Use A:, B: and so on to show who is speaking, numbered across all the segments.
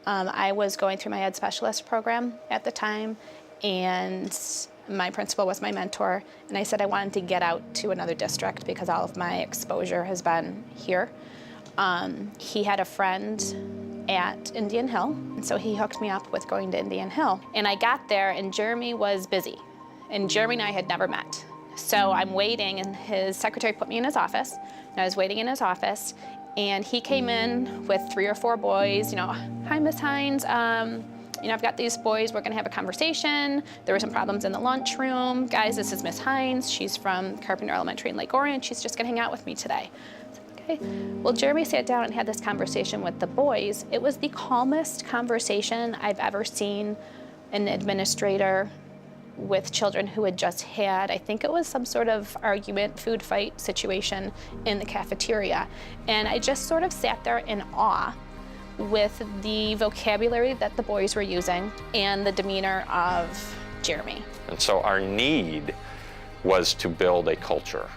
A: I was going through my ed specialist program at the time, and my principal was my mentor, and I said I wanted to get out to another district because all of my exposure has been here. He had a friend at Indian Hill, and so he hooked me up with going to Indian Hill. And I got there, and Jeremy was busy, and Jeremy and I had never met. So I'm waiting, and his secretary put me in his office, and I was waiting in his office, and he came in with 3 or 4 boys, hi, Miss Hines, I've got these boys, we're gonna have a conversation. There were some problems in the lunchroom. Guys, this is Miss Hines. She's from Carpenter Elementary in Lake Orion. She's just gonna hang out with me today. Okay. Well, Jeremy sat down and had this conversation with the boys. It was the calmest conversation I've ever seen an administrator with children who had just had, I think it was some sort of argument, food fight situation in the cafeteria. And I just sort of sat there in awe with the vocabulary that the boys were using and the demeanor of Jeremy.
B: And so our need was to build a culture,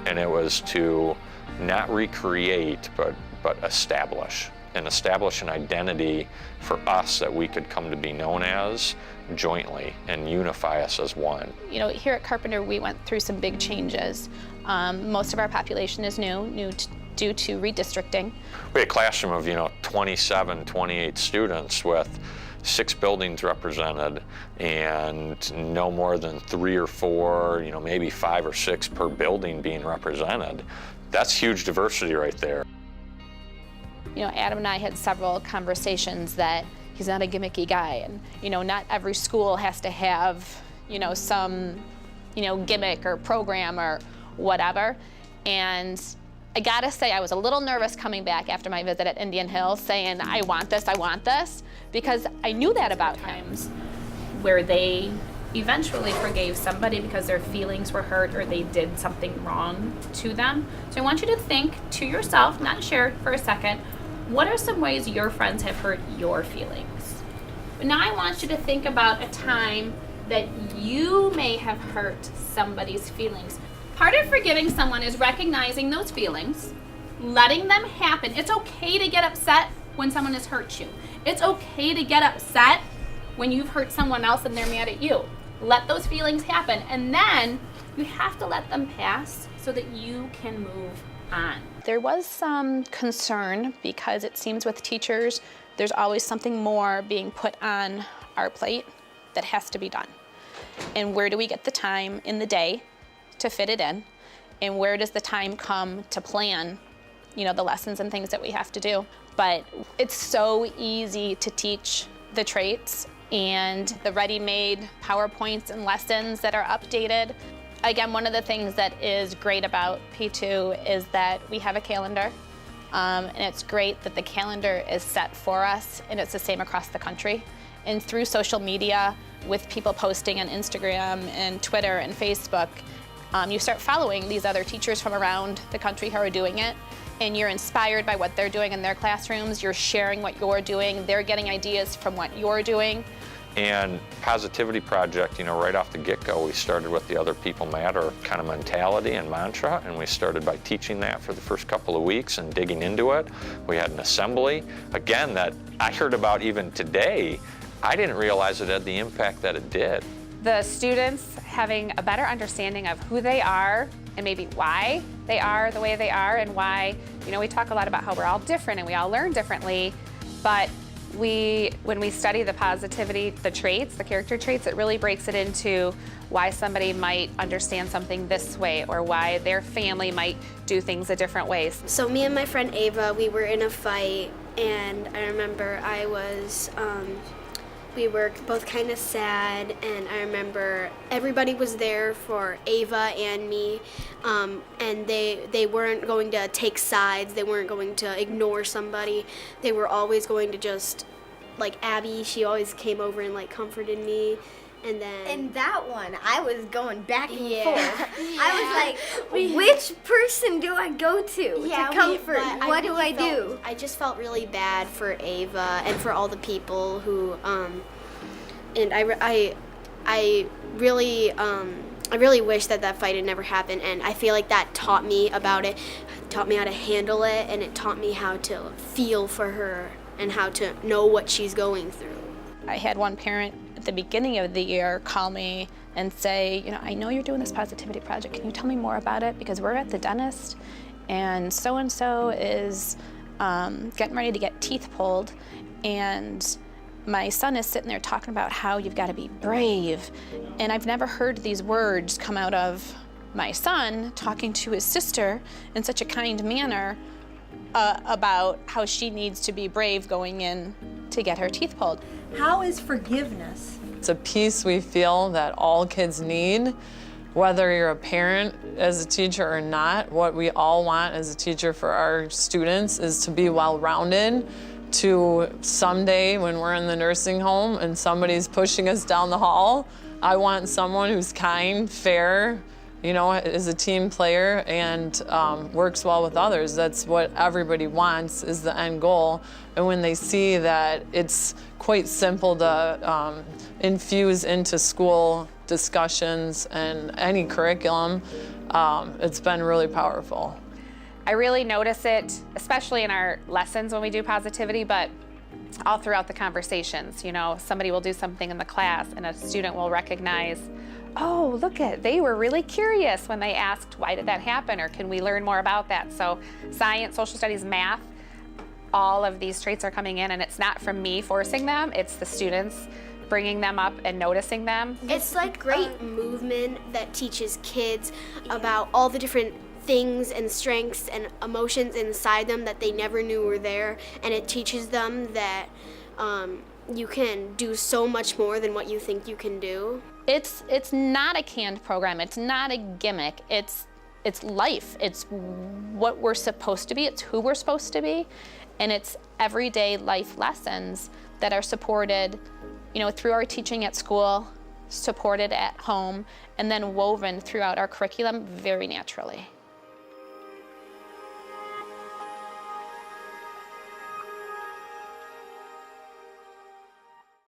B: and it was to not recreate, but establish an identity for us that we could come to be known as jointly and unify us as one.
A: Here at Carpenter, we went through some big changes. Most of our population is new due to redistricting.
B: We had a classroom of 27, 28 students with 6 buildings represented, and no more than 3 or 4, maybe 5 or 6 per building being represented. That's huge diversity right there.
A: Adam and I had several conversations that he's not a gimmicky guy, and not every school has to have some gimmick or program or whatever. And I gotta say, I was a little nervous coming back after my visit at Indian Hill saying, I want this, because I knew that about him. Where they eventually forgave somebody because their feelings were hurt or they did something wrong to them. So I want you to think to yourself, not share for a second, what are some ways your friends have hurt your feelings? Now I want you to think about a time that you may have hurt somebody's feelings. Part of forgiving someone is recognizing those feelings, letting them happen. It's okay to get upset when someone has hurt you. It's okay to get upset when you've hurt someone else and they're mad at you. Let those feelings happen, and then you have to let them pass so that you can move on. There was some concern because it seems with teachers, there's always something more being put on our plate that has to be done. And where do we get the time in the day to fit it in? And where does the time come to plan, the lessons and things that we have to do? But it's so easy to teach the traits and the ready-made PowerPoints and lessons that are updated. Again, one of the things that is great about P2 is that we have a calendar, and it's great that the calendar is set for us, and it's the same across the country. And through social media, with people posting on Instagram and Twitter and Facebook, you start following these other teachers from around the country who are doing it, and you're inspired by what they're doing in their classrooms. You're sharing what you're doing. They're getting ideas from what you're doing.
B: And Positivity Project, right off the get-go, we started with the other people matter kind of mentality and mantra, and we started by teaching that for the first couple of weeks and digging into it. We had an assembly, again, that I heard about even today. I didn't realize it had the impact that it did.
C: The students having a better understanding of who they are and maybe why they are the way they are, and why, we talk a lot about how we're all different and we all learn differently, but when we study the positivity, the traits, the character traits, it really breaks it into why somebody might understand something this way or why their family might do things a different ways.
D: So me and my friend Ava, we were in a fight, and I remember we were both kind of sad, and I remember everybody was there for Ava and me, and they weren't going to take sides. They weren't going to ignore somebody. They were always going to just, like Abby, she always came over and comforted me. And then
E: in that one, I was going back and
D: Yeah.
E: forth. I was like, which person do I go to comfort? What do I do?
D: I just felt really bad for Ava and for all the people who, and I really wish that fight had never happened. And I feel like that taught me about it, taught me how to handle it, and it taught me how to feel for her and how to know what she's going through.
A: I had one parent at the beginning of the year call me and say, I know you're doing this positivity project. Can you tell me more about it? Because we're at the dentist and so is getting ready to get teeth pulled, and my son is sitting there talking about how you've got to be brave. And I've never heard these words come out of my son talking to his sister in such a kind manner about how she needs to be brave going in to get her teeth pulled.
F: How is forgiveness?
G: It's a piece we feel that all kids need, whether you're a parent as a teacher or not. What we all want as a teacher for our students is to be well-rounded, to someday when we're in the nursing home and somebody's pushing us down the hall, I want someone who's kind, fair, is a team player and works well with others. That's what everybody wants, is the end goal. And when they see that it's quite simple to infuse into school discussions and any curriculum, it's been really powerful.
C: I really notice it, especially in our lessons when we do positivity, but all throughout the conversations. Somebody will do something in the class and a student will recognize, oh, they were really curious when they asked, why did that happen? Or can we learn more about that? So science, social studies, math, all of these traits are coming in, and it's not from me forcing them, it's the students bringing them up and noticing them.
D: It's like great movement that teaches kids about all the different things and strengths and emotions inside them that they never knew were there, and it teaches them that you can do so much more than what you think you can do.
A: It's not a canned program. It's not a gimmick. It's life. It's what we're supposed to be. It's who we're supposed to be, and it's everyday life lessons that are supported, through our teaching at school, supported at home, and then woven throughout our curriculum very naturally.